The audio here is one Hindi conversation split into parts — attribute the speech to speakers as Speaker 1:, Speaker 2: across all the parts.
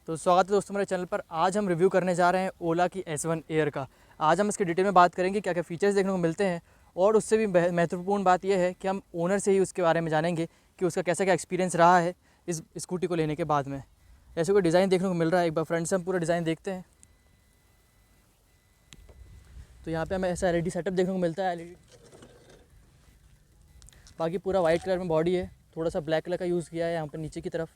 Speaker 1: तो स्वागत है दोस्तों मेरे चैनल पर। आज हम रिव्यू करने जा रहे हैं ओला की S1 एयर का। आज हम इसके डिटेल में बात करेंगे क्या क्या फ़ीचर्स देखने को मिलते हैं, और उससे भी महत्वपूर्ण बात यह है कि हम ओनर से ही उसके बारे में जानेंगे कि उसका कैसा क्या एक्सपीरियंस रहा है इस स्कूटी को लेने के बाद में। ऐसे कोई डिज़ाइन देखने को मिल रहा है, एक बार फ्रंट से हम पूरा डिज़ाइन देखते हैं। तो यहाँ पर हमें ऐसा LED सेटअप देखने को मिलता है। LED बाकी पूरा वाइट कलर में बॉडी है, थोड़ा सा ब्लैक कलर का यूज़ किया है यहाँ पर नीचे की तरफ।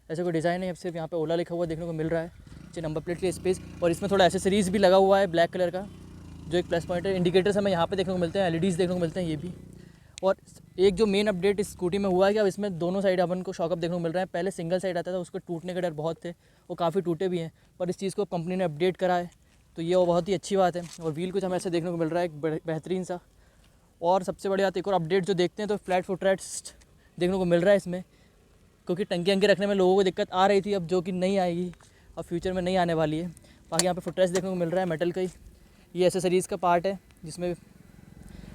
Speaker 1: ऐसा कोई डिज़ाइन है, सिर्फ यहाँ पे ओला लिखा हुआ देखने को मिल रहा है, नीचे नंबर प्लेट की स्पेस, और इसमें थोड़ा एसेसरीज़ भी लगा हुआ है ब्लैक कलर का, जो एक प्लस पॉइंट है। इंडिकेटर्स हमें यहाँ पे देखने को मिलते हैं, LEDs देखने को मिलते हैं ये भी। और एक जो मेन अपडेट इस स्कूटी में हुआ है कि अब इसमें दोनों साइड अपन को शॉकअप देखने को मिल रहा है। पहले सिंगल साइड आता था, उसको टूटने के डर बहुत थे, वो काफ़ी टूटे भी हैं, पर इस चीज़ को कंपनी ने अपडेट करा है, तो ये बहुत ही अच्छी बात है। और व्हील कुछ हमें ऐसे देखने को मिल रहा है, एक बेहतरीन सा। और सबसे बड़ी बात, एक और अपडेट जो देखते हैं तो फ्लैट फुट रेस्ट देखने को मिल रहा है इसमें, क्योंकि टंकी अंकी रखने में लोगों को दिक्कत आ रही थी, अब जो कि नहीं आएगी, अब फ्यूचर में नहीं आने वाली है। बाकी यहाँ पे फुटरेस्ट देखने को मिल रहा है मेटल का ही। ये एसेसरीज़ का पार्ट है जिसमें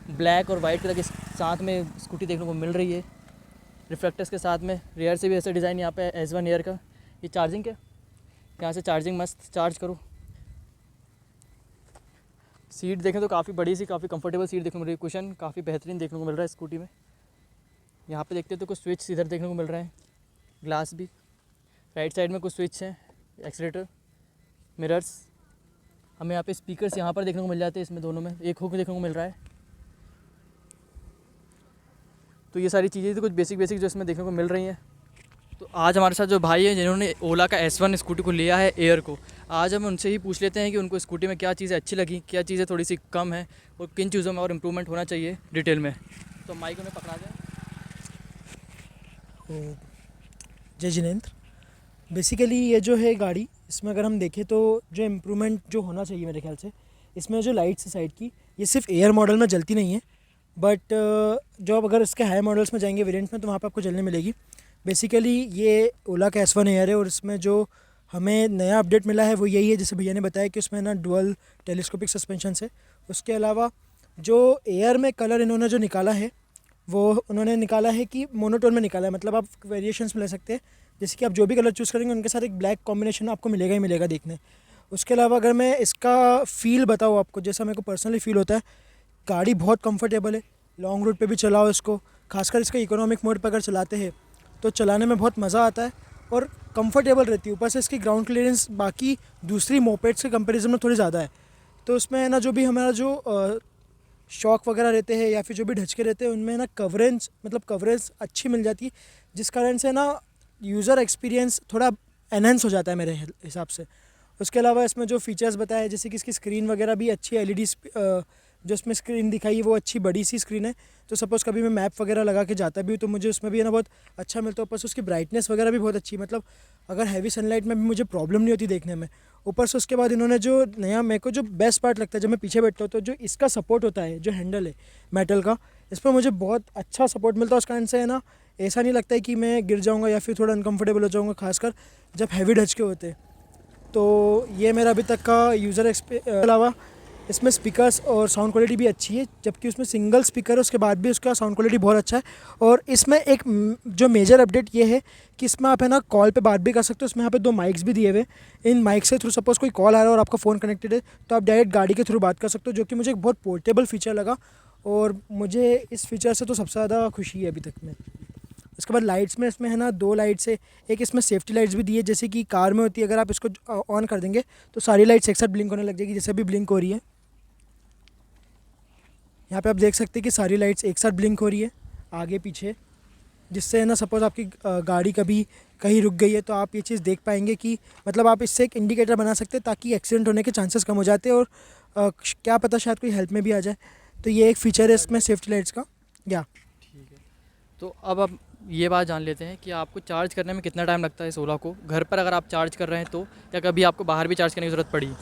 Speaker 1: ब्लैक और वाइट कलर के साथ में स्कूटी देखने को मिल रही है, रिफ्लेक्टर्स के साथ में। रेयर से भी ऐसा डिज़ाइन यहाँ पे S1 एयर का। ये चार्जिंग क्या, यहाँ से चार्जिंग मस्त चार्ज करो। सीट देखें तो काफ़ी बड़ी सी, काफ़ी कंफर्टेबल सीट देखने को मिल रही है। कुशन काफ़ी बेहतरीन देखने को मिल रहा है स्कूटी में। यहाँ पे देखते हैं तो कुछ स्विच इधर देखने को मिल रहे हैं, ग्लास भी। राइट साइड में कुछ स्विच हैं, एक्सीलेटर, मिरर्स। हमें यहाँ पे स्पीकर्स यहाँ पर देखने को मिल जाते हैं, इसमें दोनों में एक हुक देखने को मिल रहा है। तो ये सारी चीज़ें तो कुछ बेसिक जो इसमें देखने को मिल रही हैं। तो आज हमारे साथ जो भाई हैं जिन्होंने ओला का S1 स्कूटी को लिया है एयर को, आज हम उनसे ही पूछ लेते हैं कि उनको स्कूटी में क्या चीज़ें अच्छी लगी, क्या चीज़ें थोड़ी सी कम है, और किन चीज़ों में और इम्प्रूवमेंट होना चाहिए डिटेल में। तो माइक में पकड़ा जाए।
Speaker 2: जय जिनेंद्र। बेसिकली ये जो है गाड़ी, इसमें अगर हम देखें तो जो इम्प्रूवमेंट जो होना चाहिए मेरे ख्याल से, इसमें जो लाइट्स है साइड की, ये सिर्फ एयर मॉडल में जलती नहीं है, बट जो अब अगर इसके हाई मॉडल्स में जाएंगे वेरिएंट में, तो वहाँ पे आपको जलने मिलेगी। बेसिकली ये ओला का S1 एयर है, और इसमें जो हमें नया अपडेट मिला है वो यही है, जैसे भैया ने बताया कि उसमें ना डुअल टेलीस्कोपिक सस्पेंशन है। उसके अलावा जो एयर में कलर इन्होंने जो निकाला है, वो उन्होंने निकाला है कि मोनोटोन में निकाला है, मतलब आप वेरिएशंस में ले सकते हैं। जैसे कि आप जो भी कलर चूज़ करेंगे उनके साथ एक ब्लैक कॉम्बिनेशन आपको मिलेगा ही मिलेगा देखने। उसके अलावा अगर मैं इसका फ़ील बताऊँ आपको, जैसा मेरे को पर्सनली फ़ील होता है, गाड़ी बहुत कंफर्टेबल है। लॉन्ग रूट पे भी चलाओ इसको, खासकर इसका इकोनॉमिक मोड पर अगर चलाते हैं तो चलाने में बहुत मज़ा आता है और कंफर्टेबल रहती है। ऊपर से इसकी ग्राउंड क्लियरेंस बाकी दूसरी मोपेड्स के कंपेरिजन में थोड़ी ज़्यादा है। तो उसमें है ना, जो भी हमारा जो शॉक वगैरह रहते हैं या फिर जो भी ढचके रहते हैं, उनमें ना कवरेज अच्छी मिल जाती है, जिस कारण से ना यूज़र एक्सपीरियंस थोड़ा एनहेंस हो जाता है मेरे हिसाब से। उसके अलावा इसमें जो फीचर्स बताया, जैसे कि इसकी स्क्रीन वगैरह भी अच्छी LED, जो इसमें स्क्रीन दिखाई है वो अच्छी बड़ी सी स्क्रीन है। तो सपोज़ कभी मैं मैप वगैरह लगा के जाता भी हूँ तो मुझे उसमें भी है ना बहुत अच्छा मिलता है। ऊपर से उसकी ब्राइटनेस वगैरह भी बहुत अच्छी, मतलब अगर हैवी सनलाइट में भी मुझे प्रॉब्लम नहीं होती देखने में। ऊपर से उसके बाद इन्होंने जो नया, मेरे को जो बेस्ट पार्ट लगता है जब मैं पीछे बैठता हूँ, तो जो इसका सपोर्ट होता है, जो हैंडल है मेटल का, इस पर मुझे बहुत अच्छा सपोर्ट मिलता है। उस कारण से है ना, ऐसा नहीं लगता है कि मैं गिर जाऊँगा या फिर थोड़ा अनकम्फर्टेबल हो जाऊँगा, खासकर जब हैवी ढचके होते हैं। तो ये मेरा अभी तक का यूज़र एक्सपीरियंस। अलावा इसमें स्पीकर्स और साउंड क्वालिटी भी अच्छी है, जबकि उसमें सिंगल स्पीकर है, उसके बाद भी उसका साउंड क्वालिटी बहुत अच्छा है। और इसमें एक जो मेजर अपडेट ये है कि इसमें आप है ना कॉल पे बात भी कर सकते हो। इसमें यहाँ पे 2 माइक्स भी दिए हुए। इन माइक से थ्रू सपोज़ कोई कॉल आ रहा है और आपका फ़ोन कनेक्टेड है, तो आप डायरेक्ट गाड़ी के थ्रू बात कर सकते हो, जो कि मुझे एक बहुत पोर्टेबल फीचर लगा, और मुझे इस फीचर से तो सबसे ज़्यादा खुशी है अभी तक में। उसके बाद लाइट्स में इसमें है ना 2 लाइट्स है। एक इसमें सेफ्टी लाइट्स भी दी है, जैसे कि कार में होती है, अगर आप इसको ऑन कर देंगे तो सारी लाइट्स एक साथ ब्लिंक होने लग जाएगी, जैसे अभी ब्लिंक हो रही है। यहाँ पे आप देख सकते हैं कि सारी लाइट्स एक साथ ब्लिंक हो रही है आगे पीछे, जिससे है ना सपोज़ आपकी गाड़ी कभी कहीं रुक गई है तो आप ये चीज़ देख पाएंगे कि मतलब आप इससे एक इंडिकेटर बना सकते हैं, ताकि एक्सीडेंट होने के चांसेस कम हो जाते हैं, और क्या पता शायद कोई हेल्प में भी आ जाए। तो ये एक फ़ीचर है इसमें सेफ्टी लाइट्स का। या
Speaker 1: ठीक है, तो अब ये बात जान लेते हैं कि आपको चार्ज करने में कितना टाइम लगता है इस ओला को, घर पर अगर आप चार्ज कर रहे हैं तो, या कभी आपको बाहर भी चार्ज करने की ज़रूरत पड़ी?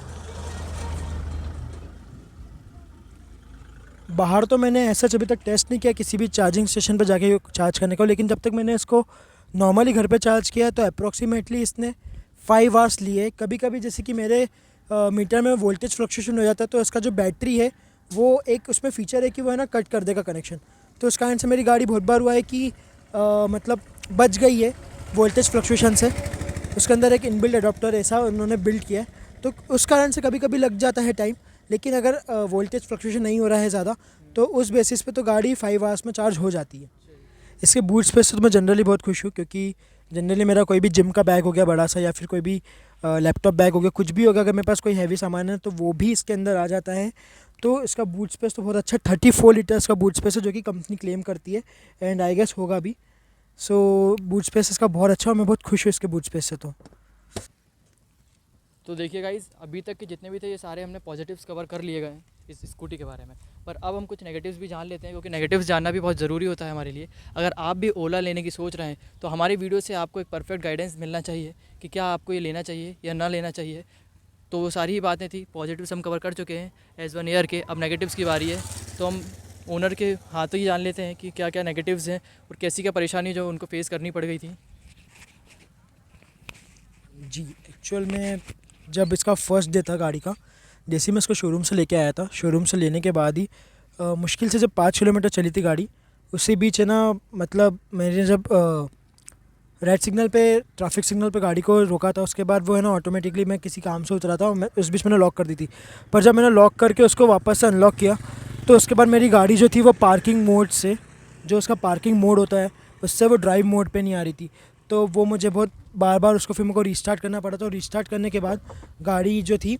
Speaker 2: बाहर तो मैंने ऐसा अभी तक टेस्ट नहीं किया किसी भी चार्जिंग स्टेशन पर जाके चार्ज करने को, लेकिन जब तक मैंने इसको नॉर्मली घर पे चार्ज किया तो अप्रॉक्सीमेटली इसने 5 आवर्स लिए। कभी कभी जैसे कि मेरे मीटर में वोल्टेज फ्लक्चुएशन हो जाता है, तो इसका जो बैटरी है वो एक उसमें फ़ीचर है कि वो है ना कट कर देगा कनेक्शन। तो उस कारण से मेरी गाड़ी बहुत बार हुआ है कि मतलब बच गई है वोल्टेज फ्लक्चुएशन से। उसके अंदर एक इनबिल्ट अडोप्टर ऐसा उन्होंने बिल्ड किया है, तो उस कारण से कभी कभी लग जाता है टाइम। लेकिन अगर वोल्टेज फ्लक्चुएशन नहीं हो रहा है ज़्यादा तो उस बेसिस पे तो गाड़ी 5 आवर्स में चार्ज हो जाती है। इसके बूट स्पेस से तो मैं जनरली बहुत खुश हूँ, क्योंकि जनरली मेरा कोई भी जिम का बैग हो गया बड़ा सा, या फिर कोई भी लैपटॉप बैग हो गया, कुछ भी होगा, अगर मेरे पास कोई हैवी सामान है तो वो भी इसके अंदर आ जाता है। तो इसका बूट स्पेस तो बहुत अच्छा 34 लीटर्स का बूट स्पेस है, जो कि कंपनी क्लेम करती है, एंड आई गेस होगा भी। सो बूट स्पेस इसका बहुत अच्छा, और मैं बहुत खुश हूँ इसके बूट स्पेस से।
Speaker 1: तो देखिए गाइज़, अभी तक के जितने भी थे ये सारे हमने पॉजिटिव्स कवर कर लिए गए हैं इस स्कूटी के बारे में, पर अब हम कुछ नेगेटिव्स भी जान लेते हैं, क्योंकि नेगेटिव्स जानना भी बहुत ज़रूरी होता है हमारे लिए। अगर आप भी ओला लेने की सोच रहे हैं तो हमारी वीडियो से आपको एक परफेक्ट गाइडेंस मिलना चाहिए कि क्या आपको ये लेना चाहिए या ना लेना चाहिए। तो वो सारी ही बातें थी, पॉजिटिव्स हम कवर कर चुके हैं S1 एयर के। अब नेगेटिव्स की बारी है, तो हम ओनर के हाथों ही जान लेते हैं कि क्या क्या नेगेटिव्स हैं और कैसी क्या परेशानी जो उनको फेस करनी पड़ गई थी।
Speaker 2: जी, एक्चुअल में जब इसका फर्स्ट डे था गाड़ी का, जैसे ही मैं इसको शोरूम से लेके आया था, शोरूम से लेने के बाद ही मुश्किल से जब 5 किलोमीटर चली थी गाड़ी, उसी बीच है ना, मतलब मैंने जब रेड सिग्नल पे, ट्रैफिक सिग्नल पे गाड़ी को रोका था, उसके बाद वो है ना ऑटोमेटिकली मैं किसी काम से उतरा था और मैं उस बीच मैंने लॉक कर दी थी। पर जब मैंने लॉक करके उसको वापस से अनलॉक किया तो उसके बाद मेरी गाड़ी जो थी वो पार्किंग मोड से, जो उसका पार्किंग मोड होता है, उससे वो ड्राइव मोड पे नहीं आ रही थी। तो वो मुझे बहुत बार बार उसको फिर मेरे को रीस्टार्ट करना पड़ा था, और रीस्टार्ट करने के बाद गाड़ी जो थी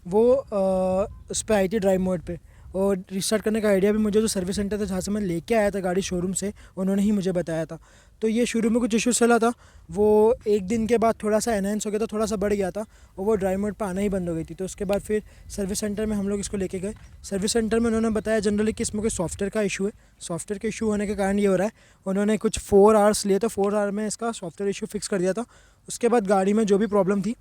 Speaker 2: वो उस पर आई थी ड्राइव मोड पे। और रिस्टार्ट करने का आइडिया भी मुझे जो सर्विस सेंटर था जहाँ से मैं लेके आया था गाड़ी शोरूम से, उन्होंने ही मुझे बताया था। तो ये शुरू में कुछ इशू चला था, वो एक दिन के बाद थोड़ा सा एनहेंस हो गया था, थोड़ा सा बढ़ गया था, और वो ड्राइव मोड पर आना ही बंद हो गई थी। तो उसके बाद फिर सर्विस सेंटर में हम लोग इसको लेके गए। सर्विस सेंटर में उन्होंने बताया जनरली कि इसमें कोई सॉफ्टवेयर का इशू है। सॉफ्टवेयर के इशू होने के कारण ये हो रहा है। उन्होंने कुछ 4 आवर्स लिए, तो 4 आवर में इसका सॉफ्टवेयर इशू फिक्स कर दिया था। उसके बाद गाड़ी में जो भी प्रॉब्लम थी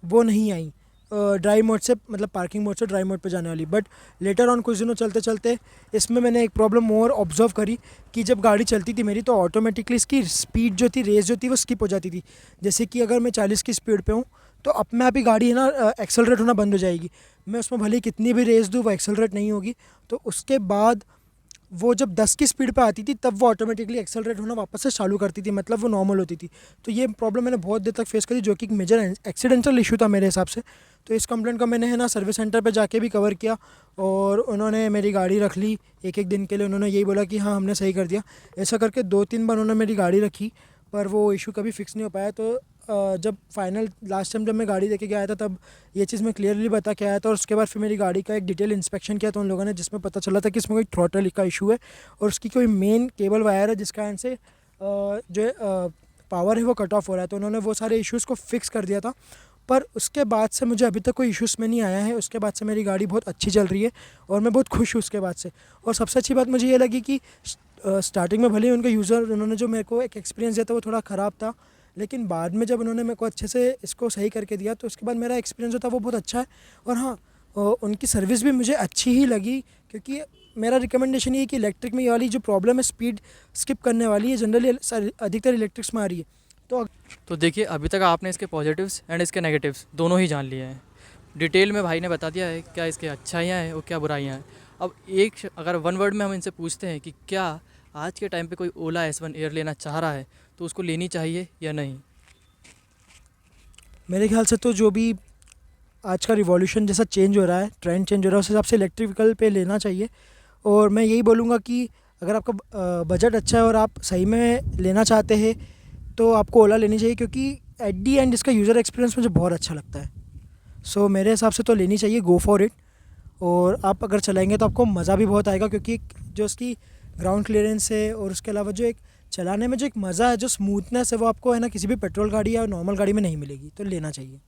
Speaker 2: वो नहीं आई ड्राइव मोड से, मतलब पार्किंग मोड से ड्राइव मोड पे जाने वाली। बट लेटर ऑन कुछ दिनों चलते चलते इसमें मैंने एक प्रॉब्लम और ऑब्जर्व करी कि जब गाड़ी चलती थी मेरी, तो ऑटोमेटिकली इसकी स्पीड जो थी, रेस जो थी, वो स्किप हो जाती थी। जैसे कि अगर मैं 40 की स्पीड पे हूँ तो अपने आप ही गाड़ी है ना एक्सेलरेट होना बंद हो जाएगी। मैं उसमें भले ही कितनी भी रेस दूँ वो एक्सेलरेट नहीं होगी। तो उसके बाद वो जब 10 की स्पीड पे आती थी तब वो ऑटोमेटिकली एक्सेलरेट होना वापस से चालू करती थी, मतलब वो नॉर्मल होती थी। तो ये प्रॉब्लम मैंने बहुत देर तक फेस करी, जो कि एक मेजर एक्सीडेंटल इशू था मेरे हिसाब से। तो इस कंप्लेंट को मैंने है ना सर्विस सेंटर पे जाके भी कवर किया, और उन्होंने मेरी गाड़ी रख ली एक दिन के लिए। उन्होंने यही बोला कि हाँ हमने सही कर दिया। ऐसा करके 2-3 बार उन्होंने मेरी गाड़ी रखी, पर वो इशू कभी फिक्स नहीं हो पाया। तो जब फाइनल लास्ट टाइम जब मैं गाड़ी लेके गया था तब ये चीज़ मैं क्लियरली बता के आया था। और उसके बाद फिर मेरी गाड़ी का एक डिटेल इंस्पेक्शन किया था उन लोगों ने, जिसमें पता चला था कि इसमें कोई थ्रॉटल का इशू है, और उसकी कोई मेन केबल वायर है जिस कारण से जो पावर है वो कट ऑफ हो रहा है। तो उन्होंने वो सारे इश्यूज़ को फिक्स कर दिया था। पर उसके बाद से मुझे अभी तक कोई इश्यूज़ में नहीं आया है। उसके बाद से मेरी गाड़ी बहुत अच्छी चल रही है, और मैं बहुत खुश हूँ उसके बाद से। और सबसे अच्छी बात मुझे ये लगी कि स्टार्टिंग में भले ही उनका उन्होंने जो मेरे को एक एक्सपीरियंस दिया था वो थोड़ा ख़राब था, लेकिन बाद में जब उन्होंने मेरे को अच्छे से इसको सही करके दिया तो उसके बाद मेरा एक्सपीरियंस जो था वो बहुत अच्छा है। और हाँ, उनकी सर्विस भी मुझे अच्छी ही लगी, क्योंकि मेरा रिकमेंडेशन ये है कि इलेक्ट्रिक में ये वाली जो प्रॉब्लम है स्पीड स्किप करने वाली है, जनरली अधिकतर इलेक्ट्रिक्स में आ रही है।
Speaker 1: तो देखिए, अभी तक आपने इसके पॉजिटिव्स एंड इसके नेगेटिव्स दोनों ही जान लिए हैं। डिटेल में भाई ने बता दिया है क्या इसके अच्छाइयाँ हैं और क्या बुराइयाँ हैं। अब अगर 1 वर्ड में हम इनसे पूछते हैं कि क्या आज के टाइम पे कोई ओला S1 एयर लेना चाह रहा है तो उसको लेनी चाहिए या नहीं?
Speaker 2: मेरे ख्याल से तो जो भी आज का रिवॉल्यूशन जैसा चेंज हो रहा है, ट्रेंड चेंज हो रहा है, उस हिसाब से इलेक्ट्रिक व्हीकल पे लेना चाहिए। और मैं यही बोलूँगा कि अगर आपका बजट अच्छा है और आप सही में लेना चाहते हैं तो आपको ओला लेनी चाहिए, क्योंकि एट दी एंड इसका यूज़र एक्सपीरियंस मुझे बहुत अच्छा लगता है। सो मेरे हिसाब से तो लेनी चाहिए, गो फॉर इट। और आप अगर चलाएंगे तो आपको मज़ा भी बहुत आएगा, क्योंकि जो उसकी ग्राउंड क्लियरेंस है और उसके अलावा जो एक चलाने में जो एक मज़ा है, जो स्मूथनेस है, वो आपको है ना किसी भी पेट्रोल गाड़ी या नॉर्मल गाड़ी में नहीं मिलेगी। तो लेना चाहिए।